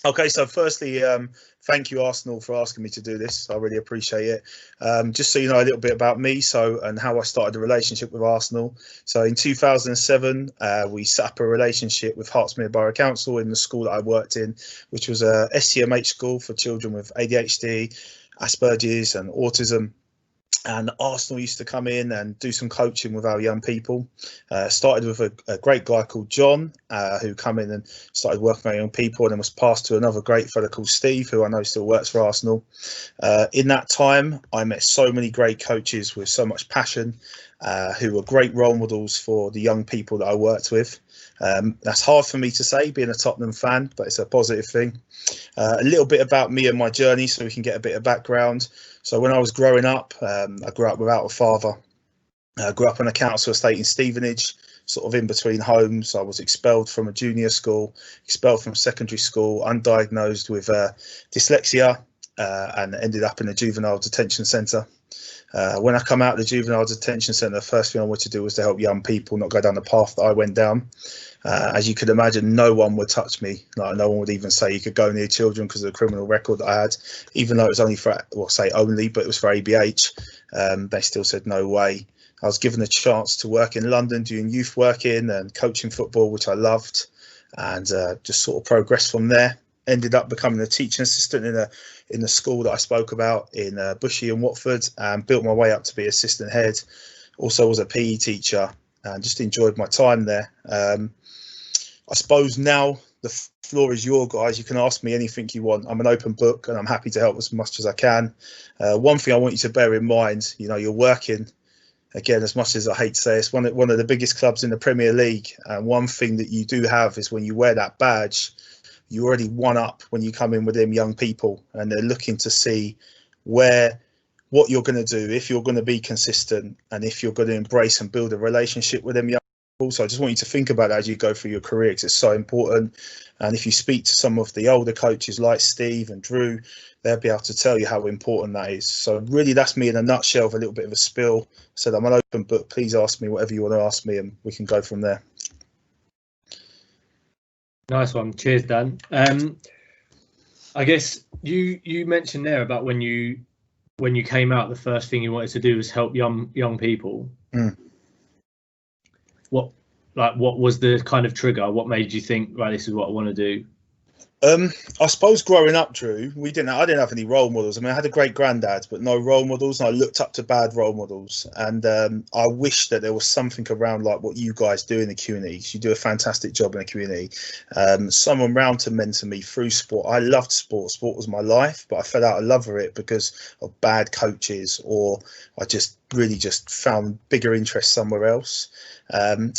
Okay, so firstly, thank you, Arsenal, for asking me to do this. I really appreciate it. Just so you know a little bit about me, and how I started a relationship with Arsenal. So in 2007, we set up a relationship with Hertsmere Borough Council in the school that I worked in, which was a SEMH school for children with ADHD, Asperger's and autism. And Arsenal used to come in and do some coaching with our young people. Started with a great guy called John, who come in and started working with our young people, and then was passed to another great fella called Steve, who I know still works for Arsenal. In that time, I met so many great coaches with so much passion, who were great role models for the young people that I worked with. That's hard for me to say, being a Tottenham fan, but it's a positive thing. A little bit about me and my journey, so we can get a bit of background. So when I was growing up, I grew up without a father. I grew up on a council estate in Stevenage, sort of in between homes. I was expelled from a junior school, expelled from secondary school, undiagnosed with dyslexia, and ended up in a juvenile detention centre. When I come out of the juvenile detention centre, the first thing I wanted to do was to help young people not go down the path that I went down. As you could imagine, no one would touch me. Like, no one would even say you could go near children because of the criminal record that I had, even though it was only for, well, say only, but it was for ABH. They still said no way. I was given a chance to work in London doing youth working and coaching football, which I loved, and just sort of progressed from there. Ended up becoming a teaching assistant in the school that I spoke about in Bushy and Watford, and built my way up to be assistant head. Also was a PE teacher and just enjoyed my time there. I suppose now the floor is your guys. You can ask me anything you want. I'm an open book and I'm happy to help as much as I can. One thing I want you to bear in mind, you know, you're working, again, as much as I hate to say, it's one of the biggest clubs in the Premier League. And one thing that you do have is when you wear that badge, you already one up when you come in with them young people, and they're looking to see what you're going to do, if you're going to be consistent, and if you're going to embrace and build a relationship with them young people. So I just want you to think about that as you go through your career, because it's so important. And if you speak to some of the older coaches like Steve and Drew, they'll be able to tell you how important that is. So really, that's me in a nutshell, with a little bit of a spill. So I'm an open book. Please ask me whatever you want to ask me, and we can go from there. Nice one. Cheers, Dan. I guess you mentioned there about when you came out, the first thing you wanted to do was help young people. What was the kind of trigger? What made you think, right, this is what I want to do? I suppose growing up, Drew, I didn't have any role models. I mean, I had a great granddad, but no role models, and I looked up to bad role models. And I wish that there was something around like what you guys do in the community. You do a fantastic job in the community. Someone around to mentor me through sport. I loved sport. Sport was my life, but I fell out of love with it because of bad coaches, or I just really found bigger interest somewhere else.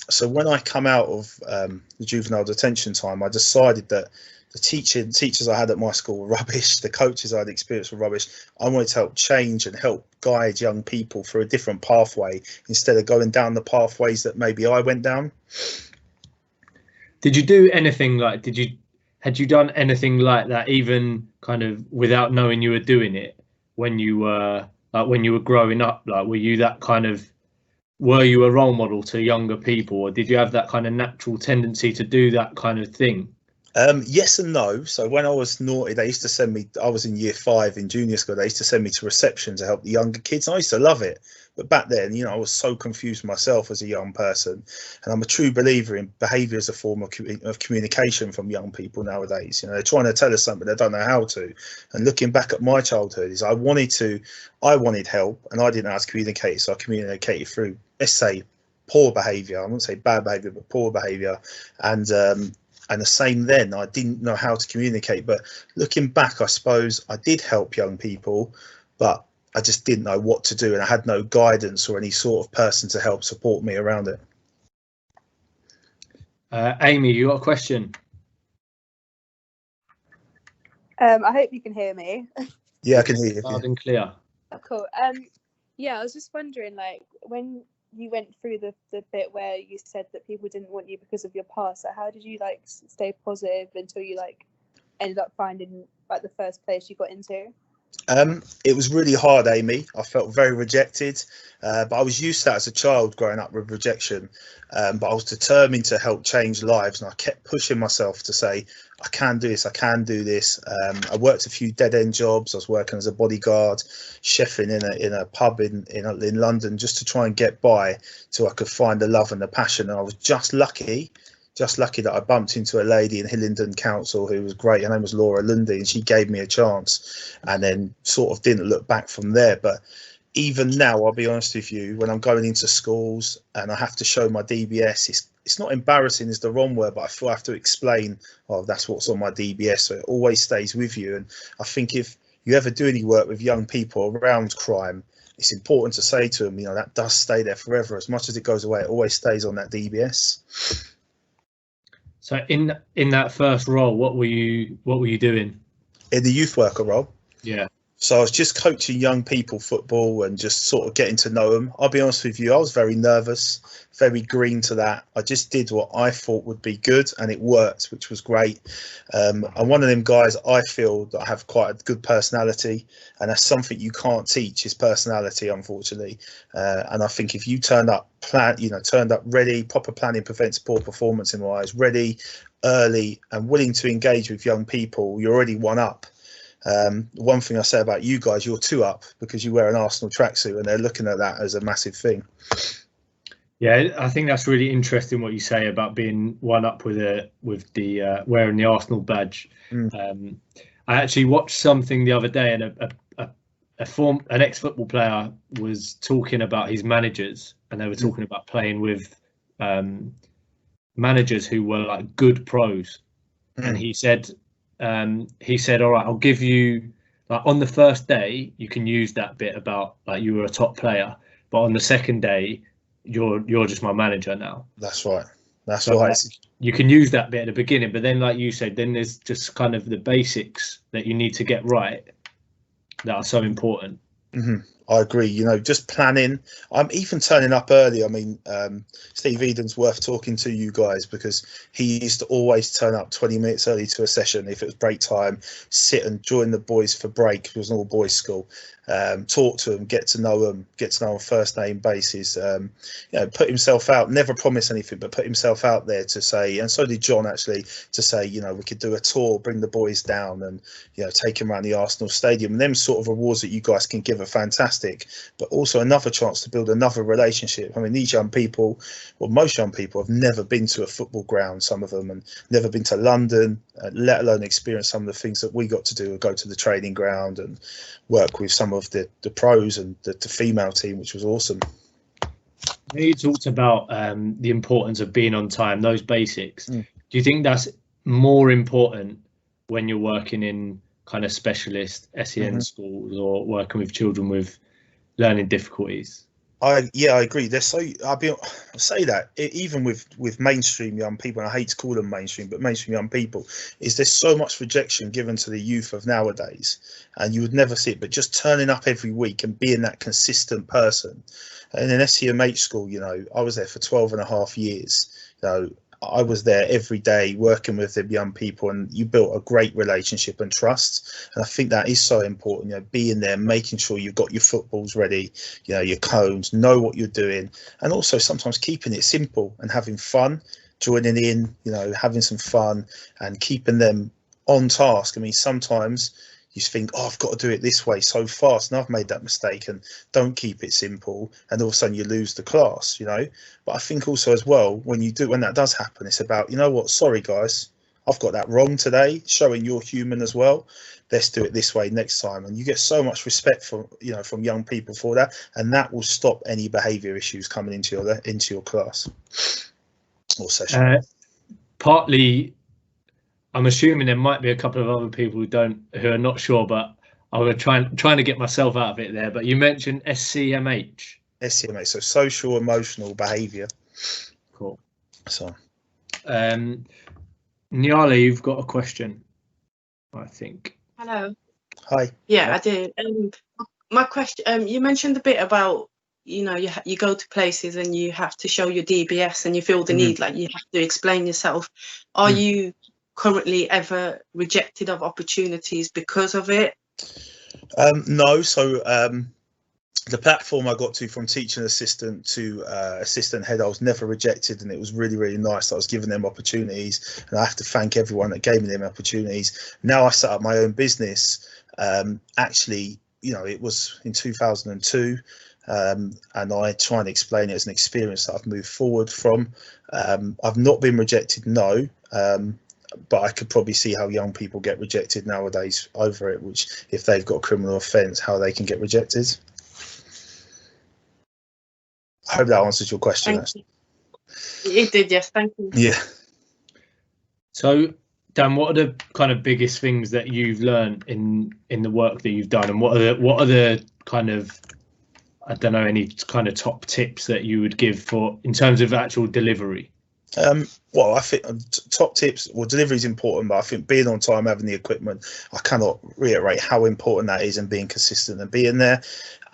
So when I come out of the juvenile detention time, I decided that the teachers I had at my school were rubbish. The coaches I had experienced were rubbish. I wanted to help change and help guide young people through a different pathway instead of going down the pathways that maybe I went down. Did you do anything like, had you done anything like that, even kind of without knowing you were doing it, when you were growing up? Like, were you a role model to younger people, or did you have that kind of natural tendency to do that kind of thing? Yes and no. So when I was naughty, they used to send me, I was in year 5 in junior school, they used to send me to reception to help the younger kids. I used to love it. But back then, you know, I was so confused myself as a young person. And I'm a true believer in behaviour as a form of communication from young people nowadays. You know, they're trying to tell us something they don't know how to. And looking back at my childhood, is I wanted help, and I didn't know how to communicate. So I communicated through, let's say, poor behaviour. I wouldn't say bad behaviour, but poor behaviour. And the same then, I didn't know how to communicate. But looking back, I suppose I did help young people, but I just didn't know what to do, and I had no guidance or any sort of person to help support me around it. Amy, you got a question? I hope you can hear me. Yeah, I can hear you. Loud and clear. Oh, cool. Yeah, I was just wondering, like, when you went through the bit where you said that people didn't want you because of your past, so how did you stay positive until you ended up finding the first place you got into? It was really hard, Amy. I felt very rejected, but I was used to that as a child growing up with rejection. But I was determined to help change lives, and I kept pushing myself to say, I can do this, I can do this. I worked a few dead-end jobs. I was working as a bodyguard, chefing in a pub in London, just to try and get by till I could find the love and the passion. And I was just lucky that I bumped into a lady in Hillingdon Council who was great. Her name was Laura Lundy, and she gave me a chance, and then sort of didn't look back from there. But even now, I'll be honest with you, when I'm going into schools and I have to show my DBS, it's not embarrassing is the wrong word, but I feel I have to explain, oh, that's what's on my DBS. So it always stays with you. And I think if you ever do any work with young people around crime, it's important to say to them, you know, that does stay there forever. As much as it goes away, it always stays on that DBS. So in that first role, what were you doing? In the youth worker role? Yeah. So I was just coaching young people football and just sort of getting to know them. I'll be honest with you, I was very nervous, very green to that. I just did what I thought would be good, and it worked, which was great. I'm one of them guys, I feel, that I have quite a good personality, and that's something you can't teach, is personality, unfortunately. And I think if you turned up ready, proper planning prevents poor performance in my eyes, ready, early, and willing to engage with young people, you're already one up. One thing I say about you guys, you're two up because you wear an Arsenal tracksuit, and they're looking at that as a massive thing. Yeah, I think that's really interesting what you say about being one up with the wearing the Arsenal badge. I actually watched something the other day, and an ex-football player was talking about his managers, and they were talking about playing with managers who were like good pros, and he said, all right, I'll give you, like, on the first day you can use that bit about like you were a top player, but on the second day you're just my manager now. That's right. That's so, right. Like, you can use that bit at the beginning, but then, like you said, then there's just kind of the basics that you need to get right that are so important. I agree. You know, just planning. I'm even turning up early. I mean, Steve Eden's worth talking to you guys, because he used to always turn up 20 minutes early to a session if it was break time, sit and join the boys for break. It was an all boys school. Talk to them, get to know them on first name basis. Put himself out, never promise anything, but put himself out there to say, and so did John actually, to say, you know, we could do a tour, bring the boys down, and, you know, take them around the Arsenal stadium. And them sort of rewards that you guys can give are fantastic, but also another chance to build another relationship. I mean, these young people, well, most young people have never been to a football ground, some of them, and never been to London, let alone experience some of the things that we got to do, go to the training ground and work with some of the pros and the female team, which was awesome. You talked about the importance of being on time, those basics. Do you think that's more important when you're working in kind of specialist SEN schools or working with children with learning difficulties? I agree. I'll say that even with mainstream young people, and I hate to call them mainstream, but mainstream young people, is there's so much rejection given to the youth of nowadays, and you would never see it. But just turning up every week and being that consistent person. And in SEMH school, you know, I was there for 12 and a half years. You know, I was there every day working with the young people, and you built a great relationship and trust. And I think that is so important, you know, being there, making sure you've got your footballs ready, you know, your cones, know what you're doing, and also sometimes keeping it simple and having fun, joining in, you know, having some fun and keeping them on task. I mean, sometimes you think, oh, I've got to do it this way so fast, and I've made that mistake, and don't keep it simple, and all of a sudden you lose the class, you know. But I think also as well, when that does happen, it's about, you know what, sorry guys, I've got that wrong today, showing you're human as well, let's do it this way next time. And you get so much respect from young people for that, and that will stop any behaviour issues coming into your class or session. Partly, I'm assuming there might be a couple of other people who are not sure, but I'm trying to get myself out of it there. But you mentioned SEMH. SEMH, so social emotional behaviour. Cool. So, Nyala, you've got a question, I think. Hello. Hi. Yeah, I did. My question. You mentioned a bit about, you know, you go to places and you have to show your DBS and you feel the need, like you have to explain yourself. Are you currently ever rejected of opportunities because of it? No, so the platform I got to from teaching assistant to assistant head, I was never rejected, and it was really, really nice that I was giving them opportunities, and I have to thank everyone that gave me them opportunities. Now I set up my own business. Actually, you know, it was in 2002, and I try and explain it as an experience that I've moved forward from. I've not been rejected, no. But I could probably see how young people get rejected nowadays over it, which if they've got a criminal offence, how they can get rejected. I hope that answers your question. It did, yes. Thank you. Yeah. So, Dan, what are the kind of biggest things that you've learned in the work that you've done, and what are the kind of, I don't know, any kind of top tips that you would give for in terms of actual delivery? Well, I think top tips. Well, delivery is important, but I think being on time, having the equipment, I cannot reiterate how important that is, and being consistent and being there.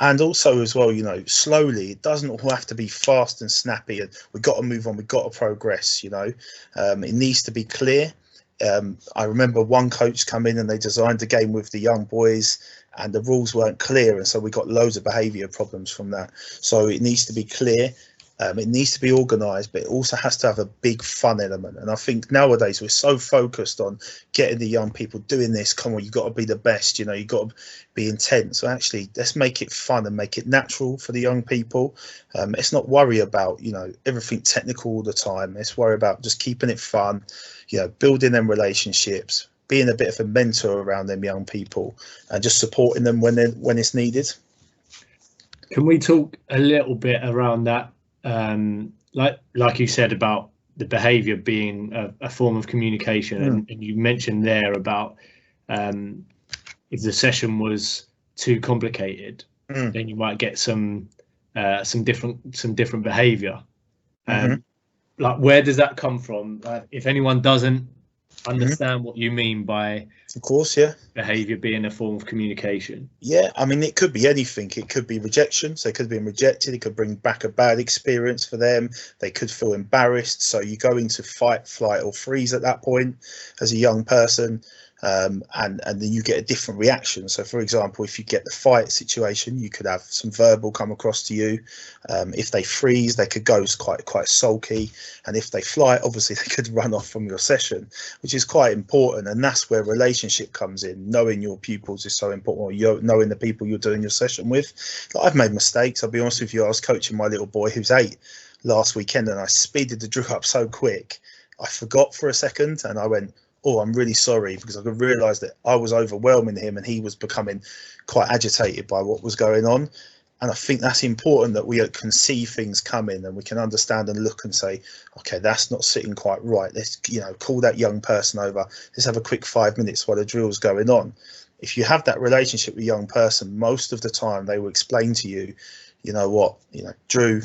And also as well, you know, slowly. It doesn't all have to be fast and snappy, and we've got to move on, we've got to progress, you know. It needs to be clear. I remember one coach come in and they designed a game with the young boys, and the rules weren't clear, and so we got loads of behaviour problems from that. So it needs to be clear. It needs to be organised, but it also has to have a big fun element. And I think nowadays we're so focused on getting the young people doing this. Come on, you've got to be the best, you know, you've got to be intense. So actually, let's make it fun and make it natural for the young people. Let's not worry about, you know, everything technical all the time. Let's worry about just keeping it fun, you know, building them relationships, being a bit of a mentor around them young people, and just supporting them when it's needed. Can we talk a little bit around that? Like you said about the behaviour being a form of communication, and you mentioned there about if the session was too complicated, then you might get some different behaviour. Like, where does that come from? If anyone doesn't understand what you mean by, of course, yeah, behaviour being a form of communication. Yeah, I mean, it could be anything. It could be rejection, so they could have been rejected. It could bring back a bad experience for them. They could feel embarrassed, so you go into fight, flight, or freeze at that point as a young person. And then you get a different reaction. So, for example, if you get the fight situation, you could have some verbal come across to you. If they freeze, they could go quite sulky, and if they fly, obviously they could run off from your session, which is quite important. And that's where relationship comes in. Knowing your pupils is so important, or knowing the people you're doing your session with. Like, I've made mistakes. I'll be honest with you. I was coaching my little boy who's 8 last weekend, and I speeded the drill up so quick, I forgot for a second, and I went, "Oh, I'm really sorry," because I could realise that I was overwhelming him and he was becoming quite agitated by what was going on. And I think that's important, that we can see things coming and we can understand and look and say, okay, that's not sitting quite right. Let's, you know, call that young person over. Let's have a quick 5 minutes while the drill's going on. If you have that relationship with a young person, most of the time they will explain to you, you know what, you know, Drew,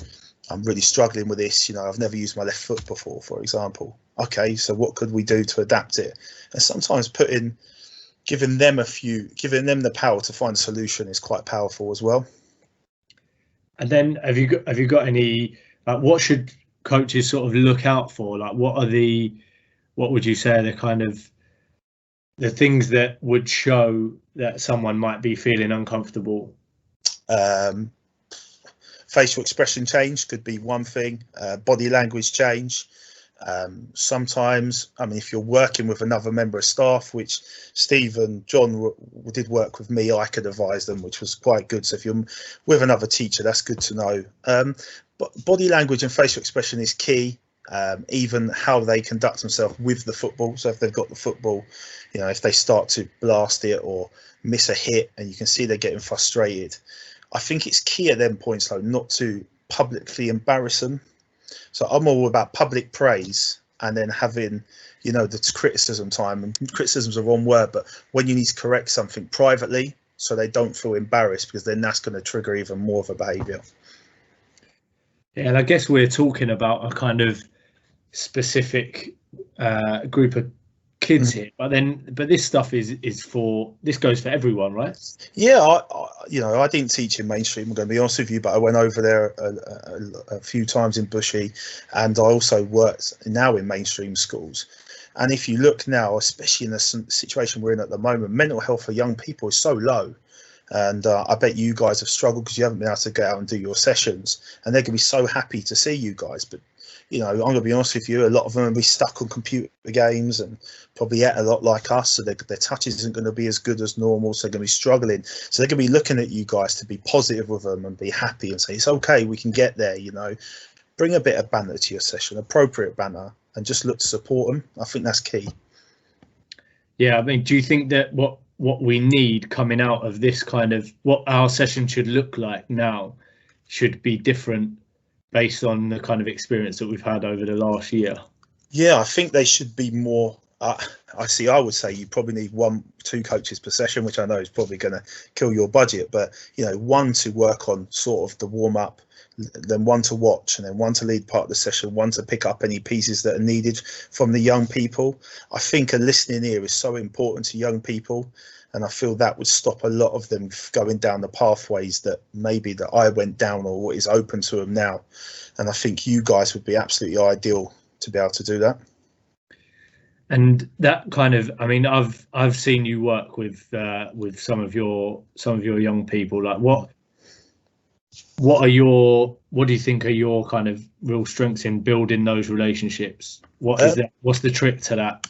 I'm really struggling with this. You know, I've never used my left foot before, for example. Okay, so what could we do to adapt it? And sometimes giving them the power to find a solution is quite powerful as well. And then have you got any, like, what should coaches sort of look out for? Like, what would you say are the kind of the things that would show that someone might be feeling uncomfortable? Facial expression change could be one thing. Body language change. Sometimes, I mean, if you're working with another member of staff, which Steve and John did work with me, I could advise them, which was quite good. So if you're with another teacher, that's good to know. But body language and facial expression is key. Even how they conduct themselves with the football. So if they've got the football, you know, if they start to blast it or miss a hit, and you can see they're getting frustrated, I think it's key at them points, though, not to publicly embarrass them. So I'm all about public praise and then having, you know, the criticism time. And criticism's a wrong word, but when you need to correct something privately, so they don't feel embarrassed, because then that's going to trigger even more of a behaviour. Yeah, and I guess we're talking about a kind of specific group of kids here, but this stuff this goes for everyone, right? Yeah, I didn't teach in mainstream, I'm going to be honest with you, but I went over there a few times in Bushy, and I also worked now in mainstream schools. And if you look now, especially in the situation we're in at the moment, mental health for young people is so low. And I bet you guys have struggled because you haven't been able to get out and do your sessions, and they're going to be so happy to see you guys. But, you know, I'm going to be honest with you, a lot of them will be stuck on computer games and probably a lot like us. So their touch isn't going to be as good as normal. So they're going to be struggling. So they're going to be looking at you guys to be positive with them and be happy and say, it's okay, we can get there, you know. Bring a bit of banter to your session, appropriate banter, and just look to support them. I think that's key. Yeah, I mean, do you think that what we need coming out of this kind of what our session should look like now should be different based on the kind of experience that we've had over the last year? Yeah, I think they should be more. I would say you probably need 1-2 coaches per session, which I know is probably going to kill your budget. But, you know, 1 to work on sort of the warm up, then 1 to watch, and then 1 to lead part of the session, 1 to pick up any pieces that are needed from the young people. I think a listening ear is so important to young people, and I feel that would stop a lot of them going down the pathways that maybe that I went down or what is open to them now. And I think you guys would be absolutely ideal to be able to do that. And that kind of, I mean, I've seen you work with some of your young people. Like, what do you think are your kind of real strengths in building those relationships? What's the trick to that?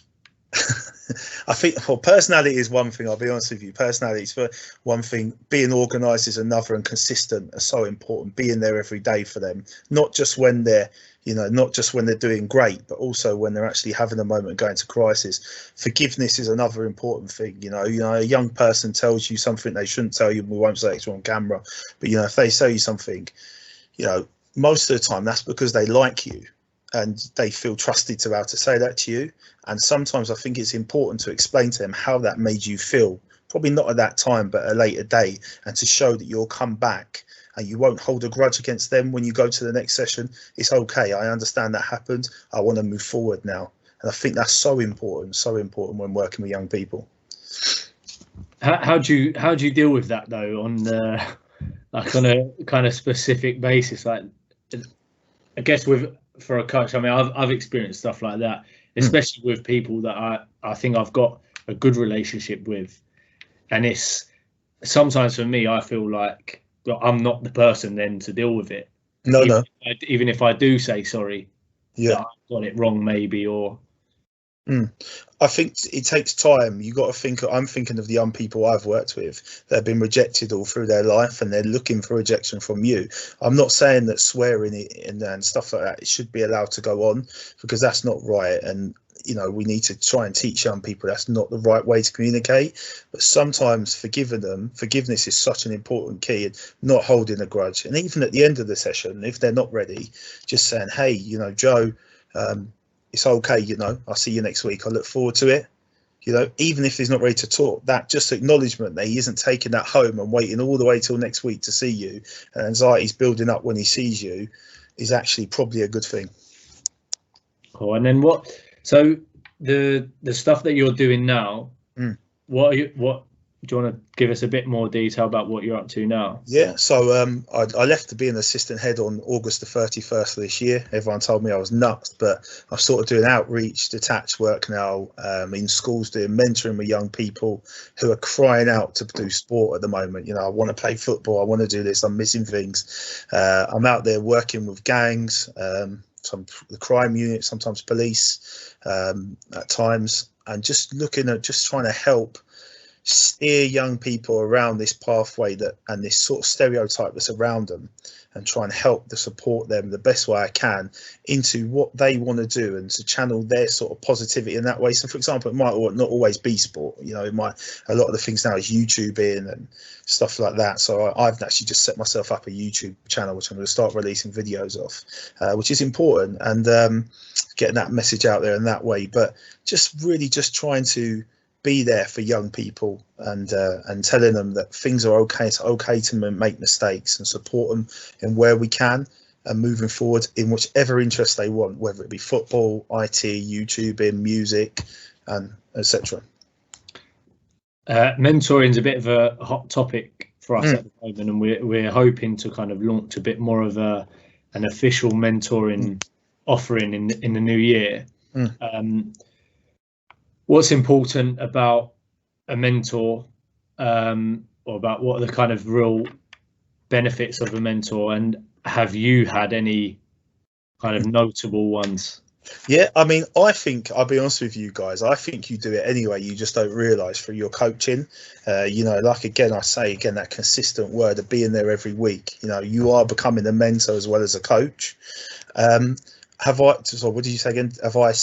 I think, well, personality is one thing. I'll be honest with you. Personality is for one thing. Being organised is another, and consistent are so important. Being there every day for them, not just when they're, you know, not just when they're doing great, but also when they're actually having a moment going to crisis. Forgiveness is another important thing. You know, a young person tells you something they shouldn't tell you. We won't say it's on camera, but, you know, if they tell you something, you know, most of the time that's because they like you and they feel trusted to be able to say that to you. And sometimes I think it's important to explain to them how that made you feel, probably not at that time, but at a later date, and to show that you'll come back and you won't hold a grudge against them when you go to the next session. It's okay. I understand that happened. I want to move forward now. And I think that's so important when working with young people. How do you deal with that though, on a kind of specific basis? Like, I guess for a coach, I mean, I've experienced stuff like that, especially with people that I think I've got a good relationship with, and it's sometimes for me, I feel like I'm not the person then to deal with it. Even if I do say sorry, that I've got it wrong, maybe, or. I think it takes time. You got to think. I'm thinking of the young people I've worked with that have been rejected all through their life, and they're looking for rejection from you. I'm not saying that swearing and stuff like that, it should be allowed to go on, because that's not right. And, you know, we need to try and teach young people that's not the right way to communicate. But sometimes forgiveness is such an important key, and not holding a grudge. And even at the end of the session, if they're not ready, just saying, hey, you know, Joe, it's okay, you know, I'll see you next week. I look forward to it. You know, even if he's not ready to talk, that just acknowledgement that he isn't taking that home and waiting all the way till next week to see you, and anxiety's building up when he sees you, is actually probably a good thing. Cool. And then so the stuff that you're doing now, what do you want to give us a bit more detail about what you're up to now? Yeah, so I left to be an assistant head on August the 31st of this year. Everyone told me I was nuts, but I'm sort of doing outreach, detached work now, in schools, doing mentoring with young people who are crying out to do sport at the moment. You know, I want to play football, I want to do this, I'm missing things. I'm out there working with gangs, some the crime unit, sometimes police, at times, and just looking at just trying to help steer young people around this pathway and this sort of stereotype that's around them, and try and help to support them the best way I can into what they want to do, and to channel their sort of positivity in that way. So, for example, it might not always be sport. You know, a lot of the things now is YouTubing and stuff like that. So I've actually just set myself up a YouTube channel, which I'm going to start releasing videos of, which is important, and getting that message out there in that way. But just really just trying to be there for young people, and telling them that things are okay. It's okay to make mistakes, and support them in where we can, and moving forward in whichever interest they want, whether it be football, IT, YouTubing, music, and etc. Mentoring is a bit of a hot topic for us at the moment, and we're hoping to kind of launch a bit more of an official mentoring offering in the new year. what's important about a mentor, or about what are the kind of real benefits of a mentor, and have you had any kind of notable ones? Yeah, I mean, I think, I'll be honest with you guys, I think you do it anyway. You just don't realise through your coaching. You know, like again, I say again, that consistent word of being there every week. You know, you are becoming a mentor as well as a coach. Have I? So what did you say again? Have I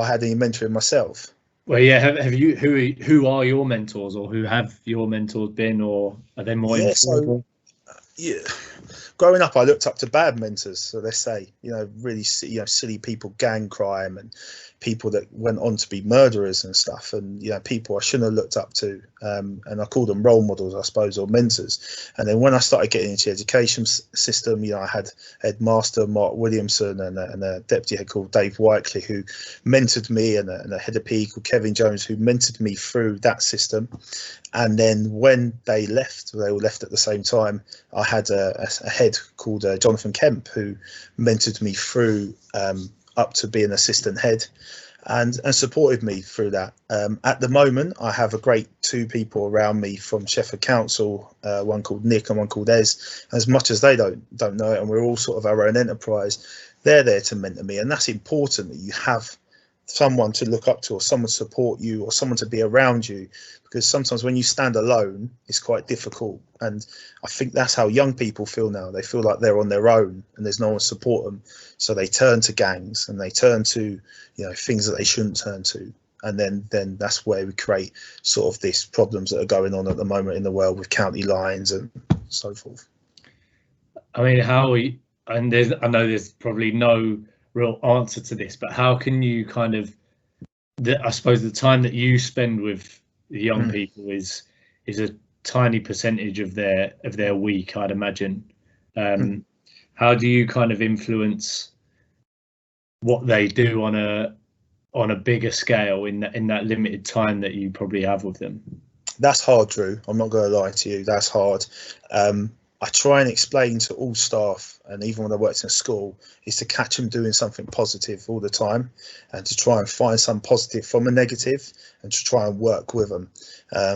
had any mentoring myself? Well, yeah. Have you? Who are your mentors, or who have your mentors been, or are they more informal? Yeah. Growing up, I looked up to bad mentors. So let's say, you know, really, silly people, gang crime, and people that went on to be murderers and stuff. And, you know, people I shouldn't have looked up to. And I called them role models, I suppose, or mentors. And then when I started getting into the education system, you know, I had headmaster Mark Williamson and a deputy head called Dave Whiteley who mentored me, and a head of PE called Kevin Jones who mentored me through that system. And then when they all left at the same time, I had a head called Jonathan Kemp who mentored me through up to being assistant head, and supported me through that. At the moment, I have a great two people around me from Sheffield Council, one called Nick and one called Ez. As much as they don't know it, and we're all sort of our own enterprise, they're there to mentor me, and that's important, that you have someone to look up to, or someone to support you, or someone to be around you, because sometimes when you stand alone, it's quite difficult. And I think that's how young people feel now. They feel like they're on their own and there's no one to support them, so they turn to gangs and they turn to, you know, things that they shouldn't turn to. And then that's where we create sort of these problems that are going on at the moment in the world with county lines and so forth. I mean, I know there's probably no real answer to this, but how can you kind of, I suppose the time that you spend with the young people is a tiny percentage of their week, I'd imagine. How do you kind of influence what they do on a bigger scale in that limited time that you probably have with them? That's hard, Drew. I'm not going to lie to you. That's hard. I try and explain to all staff, and even when I worked in a school, is to catch them doing something positive all the time, and to try and find some positive from a negative, and to try and work with them.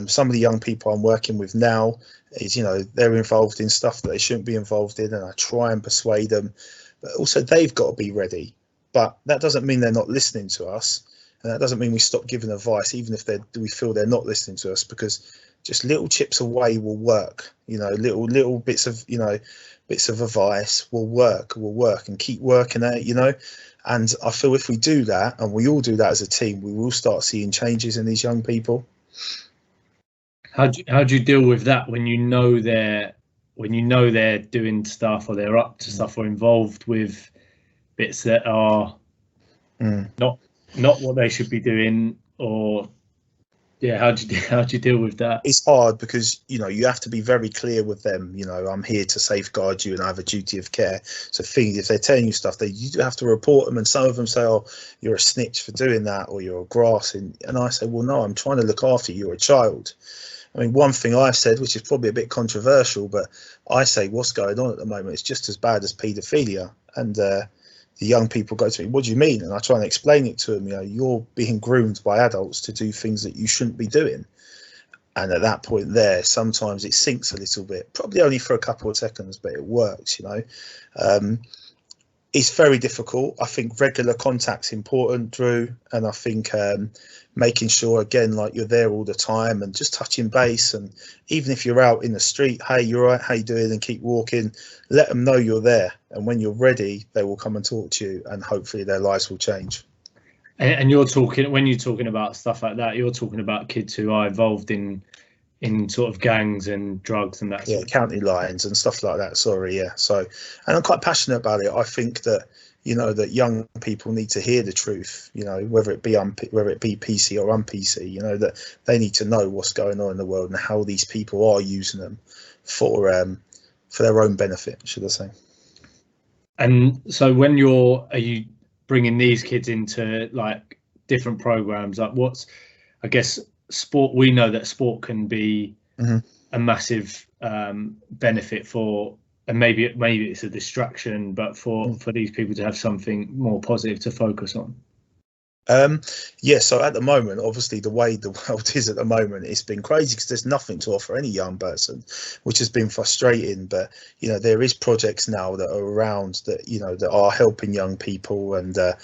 Some of the young people I'm working with now is, you know, they're involved in stuff that they shouldn't be involved in, and I try and persuade them, but also they've got to be ready. But that doesn't mean they're not listening to us, and that doesn't mean we stop giving advice, even if we feel they're not listening to us, because just little chips away will work. You know, little bits of, you know, bits of advice will work, and keep working at it, you know. And I feel if we do that, and we all do that as a team, we will start seeing changes in these young people. How do you deal with that when you know they're doing stuff, or they're up to stuff, or involved with bits that are not what they should be doing? Or yeah, how do you deal with that? It's hard because, you know, you have to be very clear with them. You know, I'm here to safeguard you and I have a duty of care. So if they're telling you stuff, you do have to report them. And some of them say, oh, you're a snitch for doing that, or you're a grass. And I say, well, no, I'm trying to look after you. You're a child. I mean, one thing I've said, which is probably a bit controversial, but I say what's going on at the moment is just as bad as paedophilia. And the young people go to me, what do you mean? And I try and explain it to them. You know, you're being groomed by adults to do things that you shouldn't be doing. And at that point there, sometimes it sinks a little bit, probably only for a couple of seconds, but it works, you know. It's very difficult. I think regular contact's important, Drew, and I think making sure, again, like you're there all the time and just touching base. And even if you're out in the street, hey, you're right, how you doing, and keep walking, let them know you're there. And when you're ready, they will come and talk to you, and hopefully their lives will change. And when you're talking about stuff like that, you're talking about kids who are involved in sort of gangs and drugs and that. Yeah, county lines and stuff like that. Sorry, yeah. So, and I'm quite passionate about it. I think that, you know, that young people need to hear the truth. You know, whether it be PC or un-PC. You know, that they need to know what's going on in the world and how these people are using them for their own benefit, should I say? And so, are you bringing these kids into like different programs? Like, I guess sport, we know that sport can be a massive benefit for, and maybe it's a distraction, but for these people to have something more positive to focus on. Yeah, so at the moment, obviously, the way the world is at the moment, it's been crazy because there's nothing to offer any young person, which has been frustrating. But there is projects now that are around that that are helping young people, and that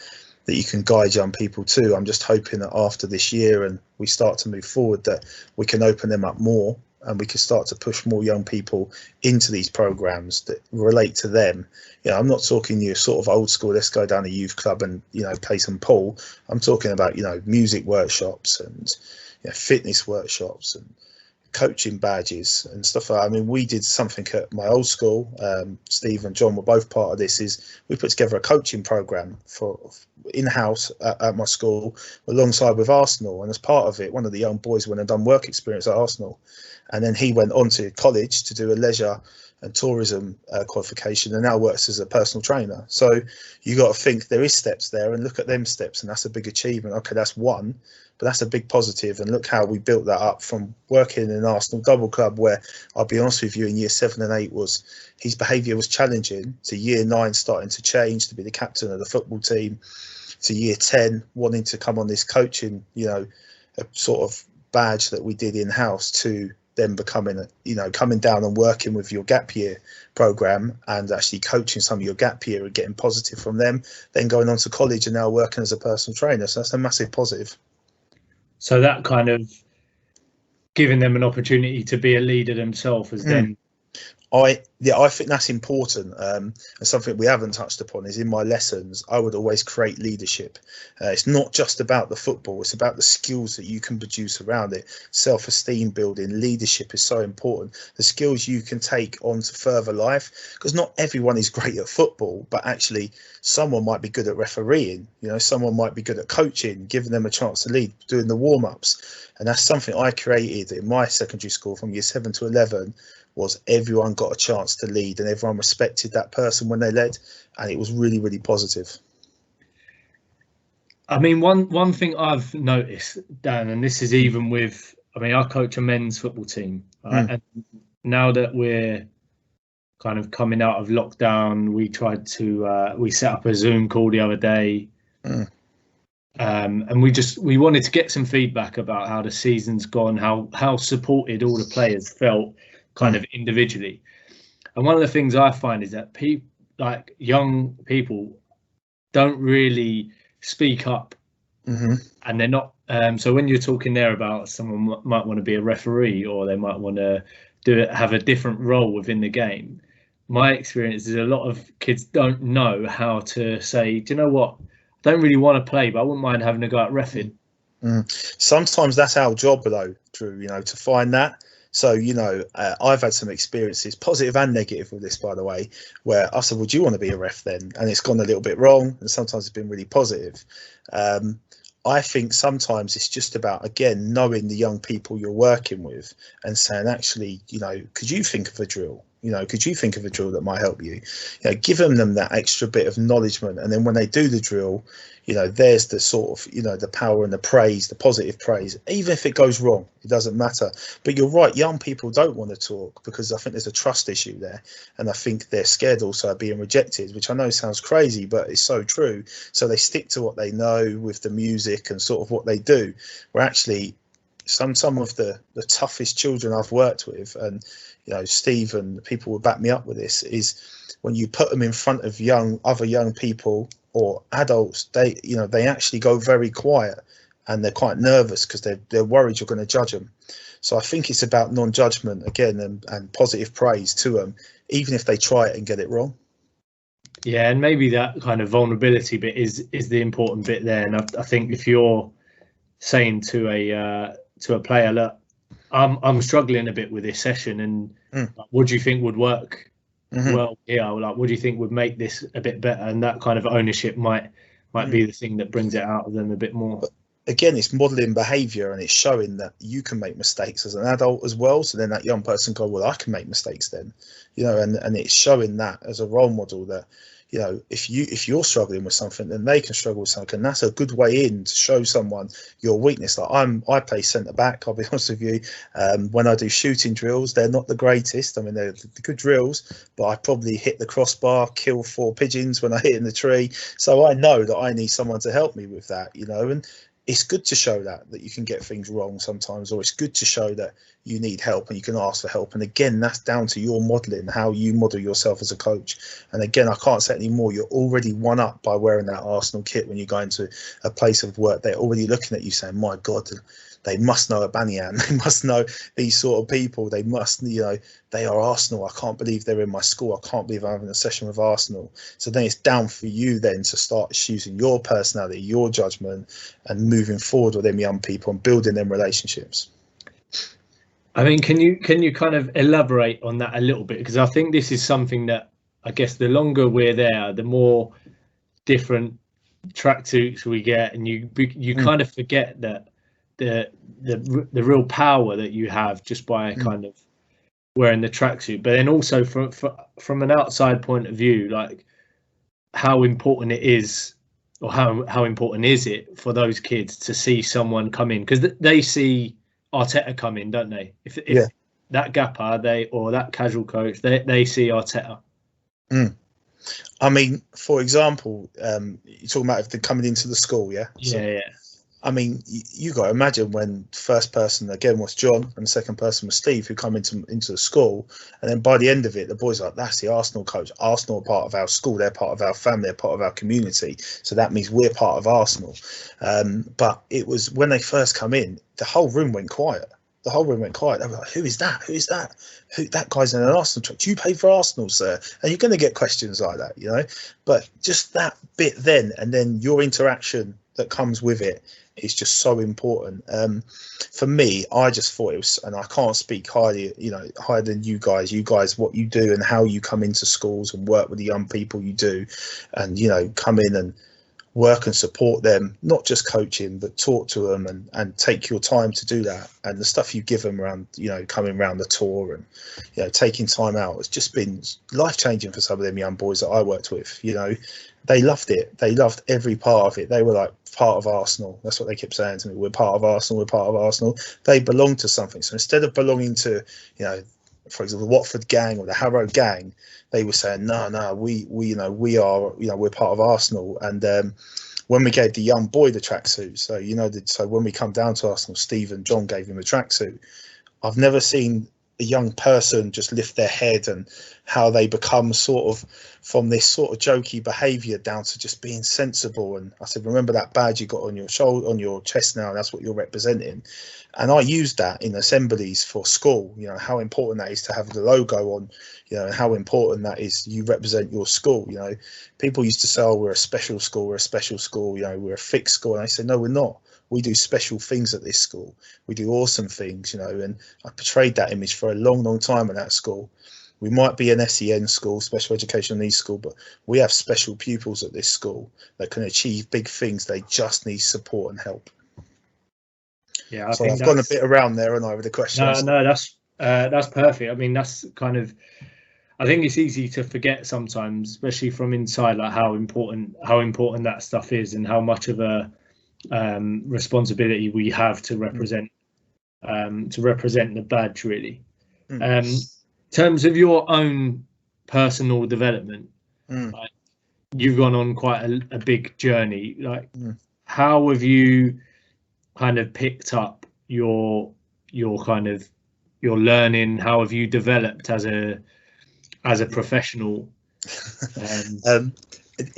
you can guide young people to. I'm just hoping that after this year and we start to move forward, that we can open them up more, and we can start to push more young people into these programs that relate to them. I'm not talking you sort of old school, let's go down a youth club and play some pool. I'm talking about music workshops and fitness workshops and coaching badges and stuff like that. I mean, we did something at my old school. Steve and John were both part of this. Is we put together a coaching program for in-house at my school alongside with Arsenal, and as part of it, one of the young boys went and done work experience at Arsenal, and then he went on to college to do a leisure and tourism qualification, and now works as a personal trainer. So you got to think there is steps there, and look at them steps, and that's a big achievement. Okay, that's one, but that's a big positive, and look how we built that up from working in an Arsenal double club, where I'll be honest with you, in year 7 and 8 was his behaviour was challenging, to year 9 starting to change to be the captain of the football team, to year 10 wanting to come on this coaching a sort of badge that we did in-house, to then becoming coming down and working with your gap year program and actually coaching some of your gap year and getting positive from them, then going on to college and now working as a personal trainer. So that's a massive positive. So that kind of giving them an opportunity to be a leader themselves as then. I think that's important, and something we haven't touched upon is in my lessons I would always create leadership. It's not just about the football, it's about the skills that you can produce around it. Self-esteem building, leadership is so important. The skills you can take on to further life, because not everyone is great at football, but actually someone might be good at refereeing, someone might be good at coaching, giving them a chance to lead, doing the warm-ups. And that's something I created in my secondary school from year 7 to 11, was everyone got a chance to lead and everyone respected that person when they led, and it was really, really positive. I mean, one thing I've noticed, Dan, and this is even with, I coach a men's football team, right? And now that we're kind of coming out of lockdown, we set up a Zoom call the other day, and we wanted to get some feedback about how the season's gone, how supported all the players felt kind of individually. And one of the things I find is that young people don't really speak up, and they're not so when you're talking there about someone might want to be a referee, or they might want to have a different role within the game, my experience is a lot of kids don't know how to say, do you know what, I don't really want to play, but I wouldn't mind having a go at reffing. Sometimes that's our job though, Drew, to find that. So, I've had some experiences, positive and negative with this, by the way, where I said, would you want to be a ref then? And it's gone a little bit wrong, and sometimes it's been really positive. I think sometimes it's just about, again, knowing the young people you're working with and saying, actually, could you think of a drill? Could you think of a drill that might help you? Giving them that extra bit of acknowledgement. And then when they do the drill, there's the sort of, the power and the praise, the positive praise. Even if it goes wrong, it doesn't matter. But you're right, young people don't want to talk because I think there's a trust issue there. And I think they're scared also of being rejected, which I know sounds crazy, but it's so true. So they stick to what they know with the music and sort of what they do. Where actually some of the toughest children I've worked with, and Steve and people will back me up with this, is when you put them in front of other young people or adults, they actually go very quiet and they're quite nervous because they're worried you're going to judge them. So I think it's about non-judgment again, and positive praise to them, even if they try it and get it wrong. Yeah, and maybe that kind of vulnerability bit is the important bit there. And I think if you're saying to a player, look, I'm struggling a bit with this session, and what do you think would work well here? Like, what do you think would make this a bit better? And that kind of ownership might be the thing that brings it out of them a bit more. But again, it's modelling behaviour, and it's showing that you can make mistakes as an adult as well. So then that young person go, well, I can make mistakes then, and it's showing that as a role model that, you know, if you're struggling with something, then they can struggle with something, and that's a good way in to show someone your weakness. Like I play centre back, I'll be honest with you. When I do shooting drills, they're not the greatest. I mean, they're good drills, but I probably hit the crossbar, kill 4 pigeons when I hit in the tree. So I know that I need someone to help me with that, you know. And it's good to show that you can get things wrong sometimes, or it's good to show that you need help and you can ask for help. And again, that's down to your modelling, how you model yourself as a coach. And again, I can't say any more. You're already one up by wearing that Arsenal kit. When you go into a place of work, they're already looking at you saying, my God, they must know Abanian. They must know these sort of people. They must, you know, they are Arsenal. I can't believe they're in my school. I can't believe I'm having a session with Arsenal. So then it's down for you then to start using your personality, your judgment, and moving forward with them young people and building them relationships. I mean, can you kind of elaborate on that a little bit? Because I think this is something that, I guess, the longer we're there, the more different tracksuits we get, and you kind of forget that the real power that you have just by kind of wearing the tracksuit. But then also from an outside point of view, like how important it is, or how important is it for those kids to see someone come in, because they see Arteta come in, don't they? If that gapper, or that casual coach, they see Arteta. I mean, for example, you're talking about if they're coming into the school, yeah? Yeah. I mean, you got to imagine when first person again was John and the second person was Steve, who come into the school, and then by the end of it, the boys are like, that's the Arsenal coach. Arsenal are part of our school. They're part of our family. They're part of our community. So that means we're part of Arsenal. But it was when they first come in, the whole room went quiet. The whole room went quiet. They were like, who is that? Who is that? That guy's in an Arsenal truck. Do you pay for Arsenal, sir? And you're going to get questions like that, you know. But just that bit then, and then your interaction that comes with it is just so important. For me, I just thought it was, and I can't speak highly, you know, higher than you guys, what you do and how you come into schools and work with the young people you do, and, you know, come in and work and support them, not just coaching, but talk to them and take your time to do that. And the stuff you give them around, you know, coming around the tour and, you know, taking time out, it's just been life-changing for some of them young boys that I worked with. You know, they loved it. They loved every part of it. They were like part of Arsenal. That's what they kept saying to me. We're part of Arsenal. We're part of Arsenal. They belong to something. So instead of belonging to, you know, for example, the Watford gang or the Harrow gang, they were saying, no, we you know, we are, you know, we're part of Arsenal. And when we gave the young boy the tracksuit, so, you know, so when we come down to Arsenal, Steve and John gave him a tracksuit. I've never seen a young person just lift their head, and how they become sort of from this sort of jokey behaviour down to just being sensible. And I said, remember that badge you got on your shoulder, on your chest now, that's what you're representing. And I used that in assemblies for school, you know, how important that is to have the logo on, you know, and how important that is you represent your school. You know, people used to say, oh, we're a special school, you know, we're a fixed school. And I said, no, we're not. We do special things at this school. We do awesome things, you know, and I portrayed that image for a long, long time at that school. We might be an SEN school, special education needs school, but we have special pupils at this school that can achieve big things. They just need support and help. Yeah, so I've gone a bit around there, and over the questions. No, that's perfect. I mean, that's kind of, I think it's easy to forget sometimes, especially from inside, like how important that stuff is, and how much of a responsibility we have to represent the badge, really. In terms of your own personal development, like, you've gone on quite a big journey. Like, how have you kind of picked up your kind of your learning? How have you developed as a professional? Why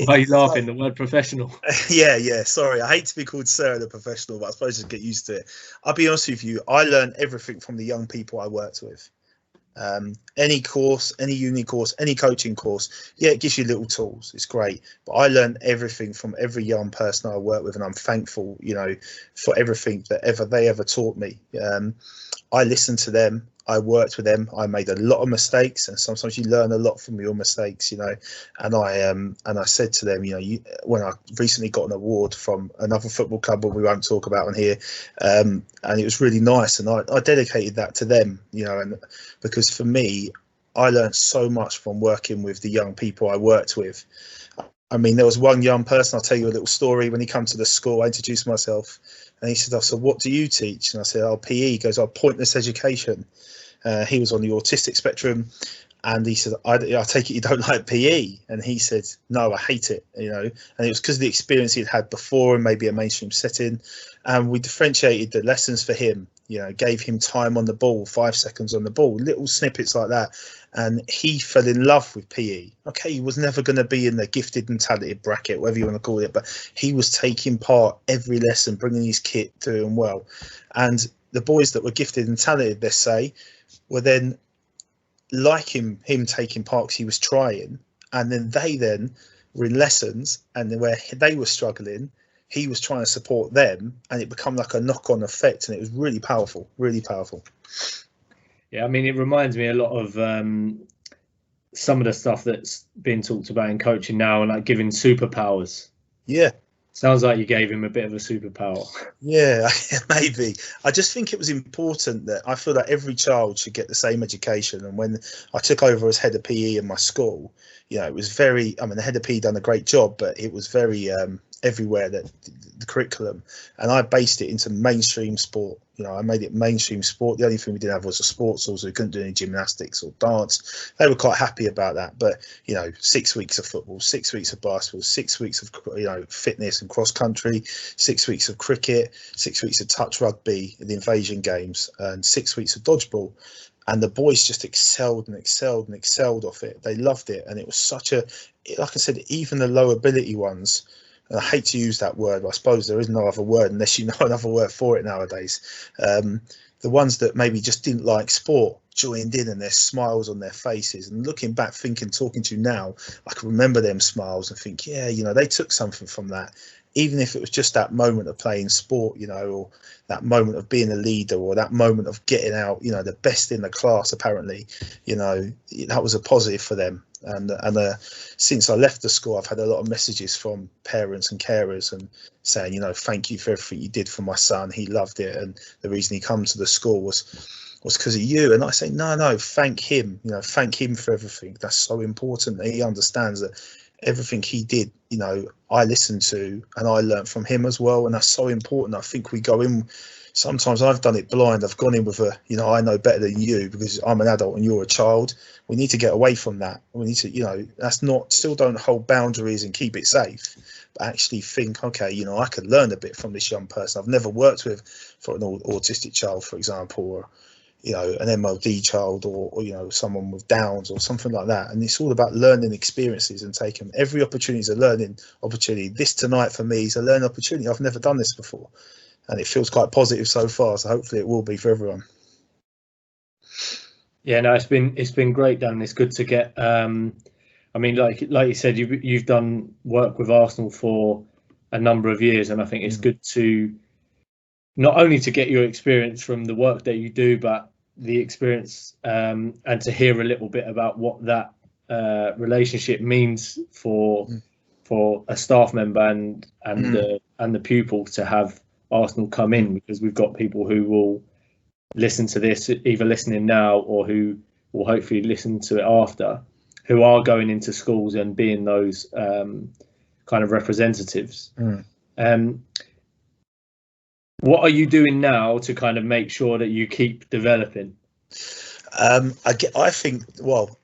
are you laughing? The word professional. Yeah. Sorry, I hate to be called Sir the professional, but I suppose just get used to it. I'll be honest with you. I learned everything from the young people I worked with. Any course, any uni course, any coaching course, yeah, it gives you little tools. It's great, but I learned everything from every young person I work with, and I'm thankful, you know, for everything that they ever taught me. I listened to them. I worked with them. I made a lot of mistakes, and sometimes you learn a lot from your mistakes, you know. And I said to them, you know, when I recently got an award from another football club, but we won't talk about on here, and it was really nice, and I dedicated that to them, you know, and because for me, I learned so much from working with the young people I worked with. I mean, there was one young person, I'll tell you a little story. When he came to the school, I introduced myself and he said, "Oh, so what do you teach?" And I said, "Oh, PE." He goes, "Oh, pointless education." He was on the autistic spectrum. And he said, I take it you don't like PE. And he said, "No, I hate it," you know. And it was because of the experience he'd had before in maybe a mainstream setting. And we differentiated the lessons for him, you know, gave him time on the ball, 5 seconds on the ball, little snippets like that. And he fell in love with PE. Okay, he was never going to be in the gifted and talented bracket, whatever you want to call it, but he was taking part every lesson, bringing his kit, doing well. And the boys that were gifted and talented, let's say, were then like him taking part because he was trying, and then they were in lessons, and then where they were struggling, he was trying to support them, and it became like a knock-on effect, and it was really powerful, really powerful. Yeah, I mean, it reminds me a lot of some of the stuff that's being talked about in coaching now, and like giving superpowers. Yeah. Sounds like you gave him a bit of a superpower. Yeah, maybe. I just think it was important that I feel that every child should get the same education. And when I took over as head of PE in my school, you know, it was very, I mean, the head of PE done a great job, but it was very everywhere, that the curriculum. And I based it into mainstream sport. You know, I made it mainstream sport. The only thing we didn't have was a sports hall, so we couldn't do any gymnastics or dance. They were quite happy about that. But, you know, 6 weeks of football, 6 weeks of basketball, 6 weeks of, you know, fitness and cross country, 6 weeks of cricket, 6 weeks of touch rugby, the invasion games, and 6 weeks of dodgeball. And the boys just excelled and excelled and excelled off it. They loved it. And it was such a, like I said, even the low ability ones, and I hate to use that word, but I suppose there is no other word unless you know another word for it nowadays. The ones that maybe just didn't like sport joined in, and their smiles on their faces. And looking back, talking to you now, I can remember them smiles and think, yeah, you know, they took something from that. Even if it was just that moment of playing sport, you know, or that moment of being a leader, or that moment of getting out, you know, the best in the class, apparently, you know, that was a positive for them. And since I left the school, I've had a lot of messages from parents and carers and saying, you know, thank you for everything you did for my son. He loved it. And the reason he come to the school was because of you. And I say, no, thank him, you know, thank him for everything. That's so important that he understands that everything he did, you know, I listened to and I learned from him as well. And that's so important. I think we go in, sometimes I've done it blind. I've gone in with a, you know, I know better than you because I'm an adult and you're a child. We need to get away from that. We need to, you know, that's not, still don't hold boundaries and keep it safe, but actually think, okay, you know, I could learn a bit from this young person I've never worked with, for an autistic child, for example, or, you know, an MLD child, or you know, someone with Downs or something like that. And it's all about learning experiences and taking every opportunity is a learning opportunity. This tonight for me is a learning opportunity. I've never done this before, and it feels quite positive so far. So hopefully it will be for everyone. Yeah, no, it's been great, Dan. It's good to get. I mean, like you said, you've done work with Arsenal for a number of years, and I think it's good to not only to get your experience from the work that you do, but the experience and to hear a little bit about what that relationship means for a staff member and the pupil to have Arsenal come in, because we've got people who will listen to this, either listening now or who will hopefully listen to it after, who are going into schools and being those kind of representatives. What are you doing now to kind of make sure that you keep developing? I think, well,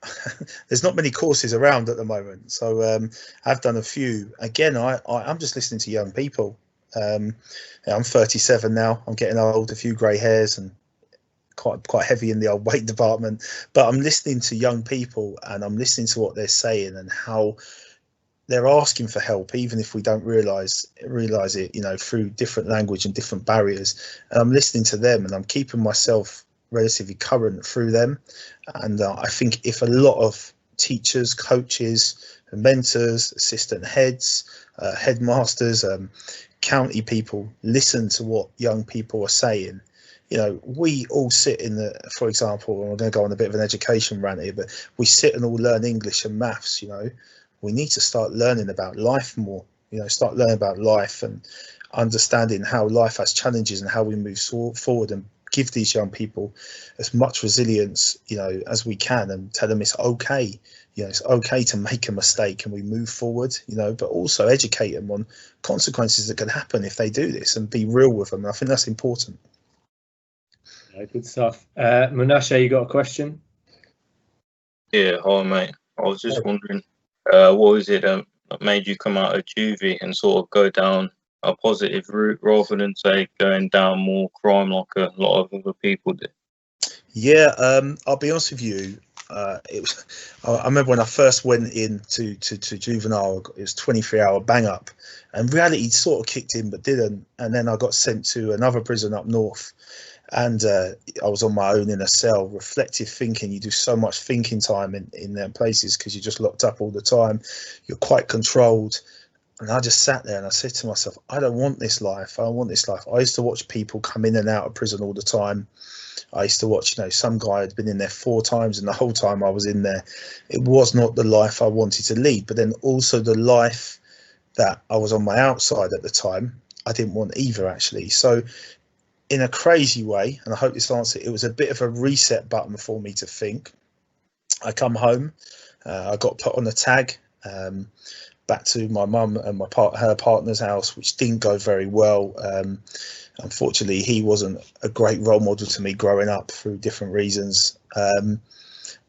there's not many courses around at the moment, so I've done a few. Again, I'm just listening to young people. I'm 37 now. I'm getting old, a few grey hairs, and quite heavy in the old weight department. But I'm listening to young people, and I'm listening to what they're saying and how they're asking for help, even if we don't realize it, you know, through different language and different barriers. And I'm listening to them, and I'm keeping myself relatively current through them. And I think if a lot of teachers, coaches, mentors, assistant heads, headmasters, county people listen to what young people are saying, you know, we all sit in for example, and we're going to go on a bit of an education rant here, but we sit and all learn English and maths. You know, we need to start learning about life more, you know, start learning about life and understanding how life has challenges and how we move forward and give these young people as much resilience, you know, as we can, and tell them it's okay. You know, it's okay to make a mistake and we move forward, you know, but also educate them on consequences that can happen if they do this, and be real with them. And I think that's important. Yeah, good stuff. Munashe, you got a question? Yeah, hi mate. I was just wondering, what was it that made you come out of juvie and sort of go down a positive route rather than say going down more crime like a lot of other people did? Yeah, I'll be honest with you. It was. I remember when I first went into to juvenile, it was 23-hour bang up, and reality sort of kicked in but didn't. And then I got sent to another prison up north, and I was on my own in a cell. Reflective thinking. You do so much thinking time in them places because you're just locked up all the time. You're quite controlled. And I just sat there and I said to myself, I don't want this life. I don't want this life. I used to watch people come in and out of prison all the time. I used to watch, you know, some guy had been in there 4 times, and the whole time I was in there, it was not the life I wanted to lead. But then also the life that I was on my outside at the time, I didn't want either, actually. So in a crazy way, and I hope this answers it was a bit of a reset button for me to think. I come home, I got put on a tag, back to my mum and her partner's house, which didn't go very well. Unfortunately, he wasn't a great role model to me growing up through different reasons. And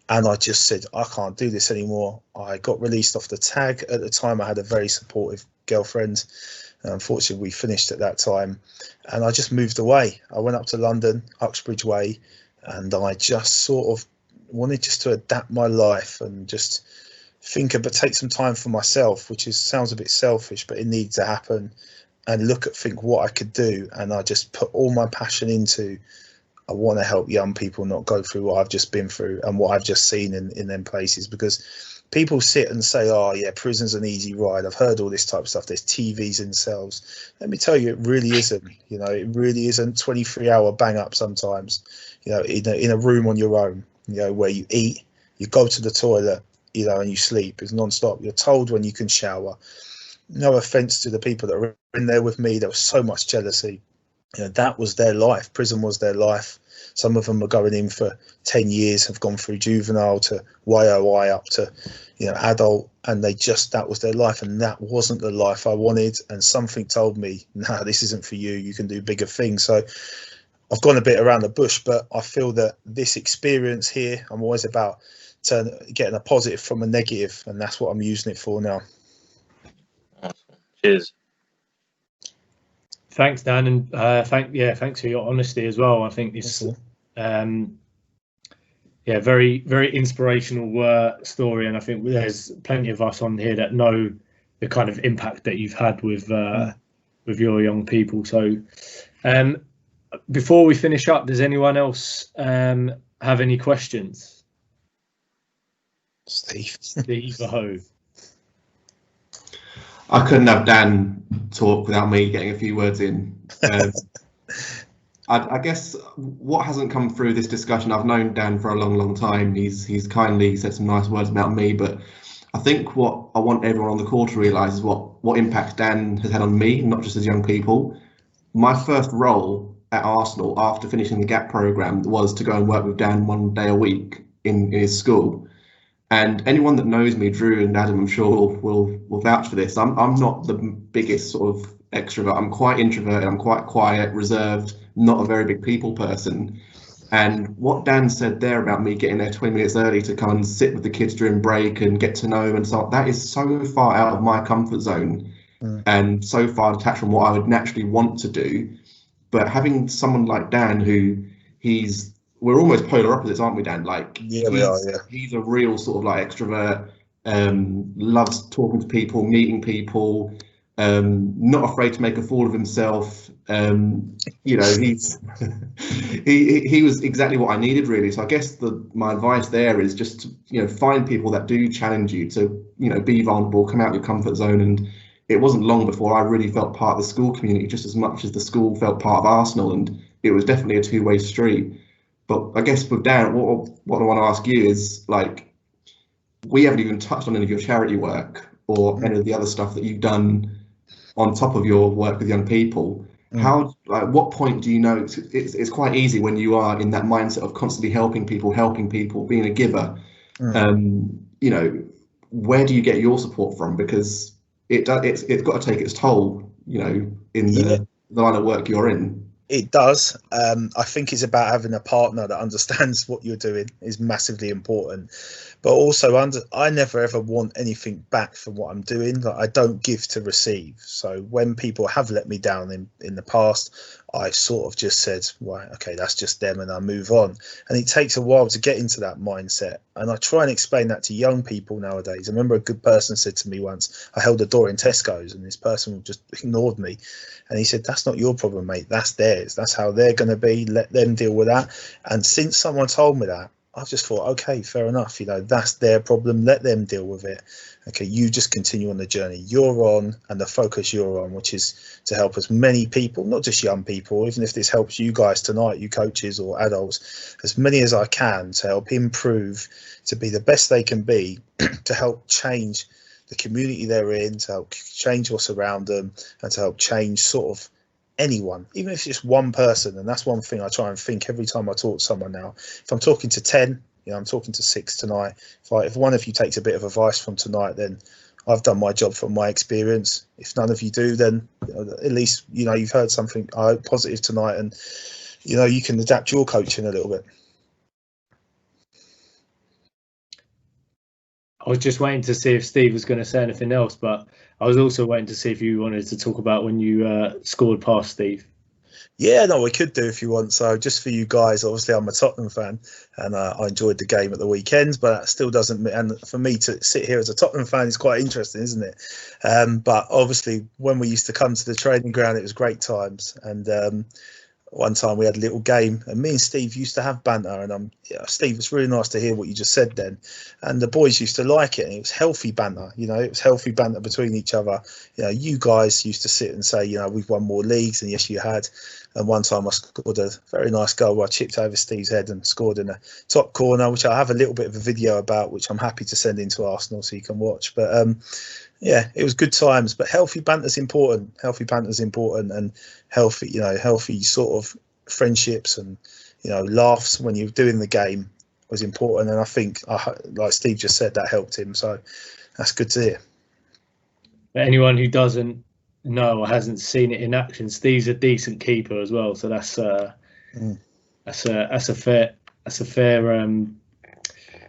I just said, I can't do this anymore. I got released off the tag. At the time, I had a very supportive girlfriend. Unfortunately, we finished at that time. And I just moved away. I went up to London, Uxbridge Way, and I just sort of wanted just to adapt my life and just but take some time for myself, which sounds a bit selfish, but it needed to happen. And think what I could do. And I just put all my passion into, I want to help young people not go through what I've just been through and what I've just seen in them places. Because people sit and say, oh yeah, prison's an easy ride. I've heard all this type of stuff. There's TVs in cells. Let me tell you, it really isn't. You know, it really isn't. 23-hour bang up sometimes, you know, in a room on your own, you know, where you eat, you go to the toilet, you know, and you sleep. It's non-stop. You're told when you can shower. No offense to the people that were in there with me. There was so much jealousy. You know, that was their life. Prison was their life. Some of them are going in for 10 years, have gone through juvenile to YOI up to, you know, adult, and that was their life. And that wasn't the life I wanted. And something told me, no, this isn't for you. You can do bigger things. So I've gone a bit around the bush, but I feel that this experience here, I'm always about getting a positive from a negative, and that's what I'm using it for now. Awesome. Cheers. Thanks, Dan, and thanks for your honesty as well. I think this, very, very inspirational story, and I think there's plenty of us on here that know the kind of impact that you've had with your young people. So, before we finish up, does anyone else have any questions? Steve, Aho. I couldn't have Dan talk without me getting a few words in. I guess what hasn't come through this discussion, I've known Dan for a long, long time. He's kindly said some nice words about me, but I think what I want everyone on the call to realise is what impact Dan has had on me, not just as young people. My first role at Arsenal after finishing the GAP programme was to go and work with Dan 1 day a week in his school. And anyone that knows me, Drew and Adam, I'm sure will vouch for this. I'm not the biggest sort of extrovert. I'm quite introverted. I'm quite quiet, reserved, not a very big people person. And what Dan said there about me getting there 20 minutes early to come and sit with the kids during break and get to know them and so on, that is so far out of my comfort zone and so far detached from what I would naturally want to do. But having someone like Dan we're almost polar opposites, aren't we, Dan? Like, yeah, we are. Yeah, he's a real sort of like extrovert, loves talking to people, meeting people, not afraid to make a fool of himself. You know, he's he was exactly what I needed, really. So I guess my advice there is just to, you know, find people that do challenge you to, you know, be vulnerable, come out of your comfort zone. And it wasn't long before I really felt part of the school community just as much as the school felt part of Arsenal, and it was definitely a two-way street. But I guess with Dan, what I want to ask you is, like, we haven't even touched on any of your charity work or any of the other stuff that you've done on top of your work with young people. How, like, what point do you know it's quite easy when you are in that mindset of constantly helping people, being a giver. You know, where do you get your support from? Because it's got to take its toll, you know, in the line of work you're in. It does. I think it's about having a partner that understands what you're doing is massively important. But also, I never ever want anything back from what I'm doing. Like, I don't give to receive. So when people have let me down in the past, I sort of just said, right, okay, that's just them, and I move on. And it takes a while to get into that mindset. And I try and explain that to young people nowadays. I remember a good person said to me once, I held the door in Tesco's and this person just ignored me. And he said, that's not your problem, mate. That's theirs. That's how they're going to be. Let them deal with that. And since someone told me that, I've just thought, okay, fair enough. You know, that's their problem. Let them deal with it. Okay, you just continue on the journey you're on and the focus you're on, which is to help as many people, not just young people, even if this helps you guys tonight, you coaches or adults, as many as I can to help improve, to be the best they can be, to help change the community they're in, to help change what's around them, and to help change sort of anyone, even if it's just one person. And that's one thing I try and think every time I talk to someone now. If I'm talking to 10, you know, I'm talking to 6 tonight. If one of you takes a bit of advice from tonight, then I've done my job from my experience. If none of you do, then, you know, at least, you know, you've heard something, I hope, positive tonight, and, you know, you can adapt your coaching a little bit. I was just waiting to see if Steve was going to say anything else, but I was also waiting to see if you wanted to talk about when you scored past Steve. Yeah, no, we could do if you want. So just for you guys, obviously I'm a Tottenham fan, and I enjoyed the game at the weekends, but that still doesn't, and for me to sit here as a Tottenham fan is quite interesting, isn't it? But obviously when we used to come to the training ground, it was great times. And one time we had a little game, and me and Steve used to have banter, and Steve, it's really nice to hear what you just said then, and the boys used to like it, and it was healthy banter, you know, it was healthy banter between each other. You know, you guys used to sit and say, you know, we've won more leagues, and yes you had. And one time I scored a very nice goal where I chipped over Steve's head and scored in a top corner, which I have a little bit of a video about, which I'm happy to send into Arsenal so you can watch. But yeah, it was good times. But healthy banter's important. Healthy banter's important, and healthy, you know, healthy sort of friendships and, you know, laughs when you're doing the game was important. And I think, like Steve just said, that helped him. So that's good to hear. For anyone who doesn't know or hasn't seen it in action, Steve's a decent keeper as well. So that's a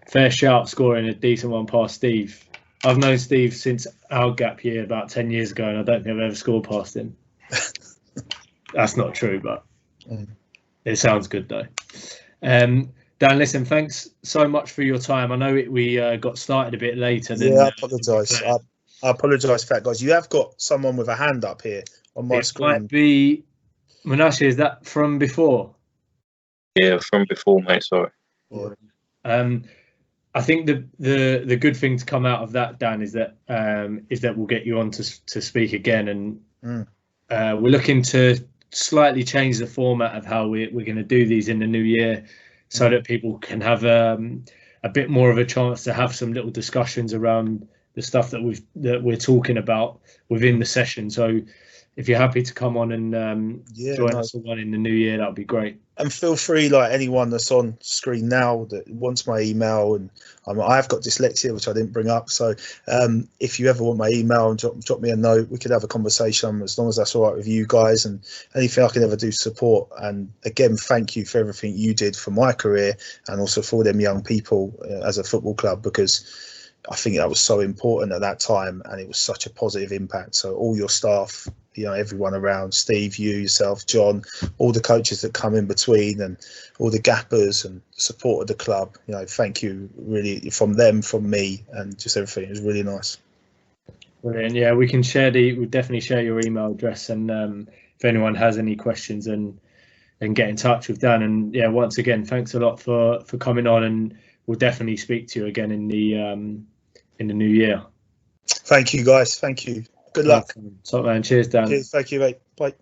fair shout, scoring a decent one past Steve. I've known Steve since our gap year about 10 years ago, and I don't think I've ever scored past him. That's not true, but it sounds good though. Dan, listen, thanks so much for your time. I know we got started a bit later than. Yeah, I apologise. I apologise for that, guys. You have got someone with a hand up here on my screen. Might be Menashe. Is that from before? Yeah, from before, mate. Sorry. Yeah. I think the good thing to come out of that, Dan, is that we'll get you on to speak again, and we're looking to slightly change the format of how we're going to do these in the new year, so that people can have a bit more of a chance to have some little discussions around the stuff that we're talking about within the session. So if you're happy to come on and join us on in the new year, that would be great. And feel free, like anyone that's on screen now that wants my email, and I've got dyslexia, which I didn't bring up. So if you ever want my email, and drop me a note, we could have a conversation, as long as that's all right with you guys, and anything I can ever do to support. And again, thank you for everything you did for my career, and also for them young people as a football club, because I think that was so important at that time, and it was such a positive impact. So all your staff, you know, everyone around, Steve, you, yourself, John, all the coaches that come in between, and all the gappers and support of the club, you know, thank you really from them, from me, and just everything. It was really nice. Brilliant. Yeah, we'll definitely share your email address, and if anyone has any questions, and get in touch with Dan. And yeah, once again, thanks a lot for coming on, and we'll definitely speak to you again in the new year. Thank you, guys. Thank you. Good luck. Top man. Cheers, Dan. Cheers. Thank you, mate. Bye.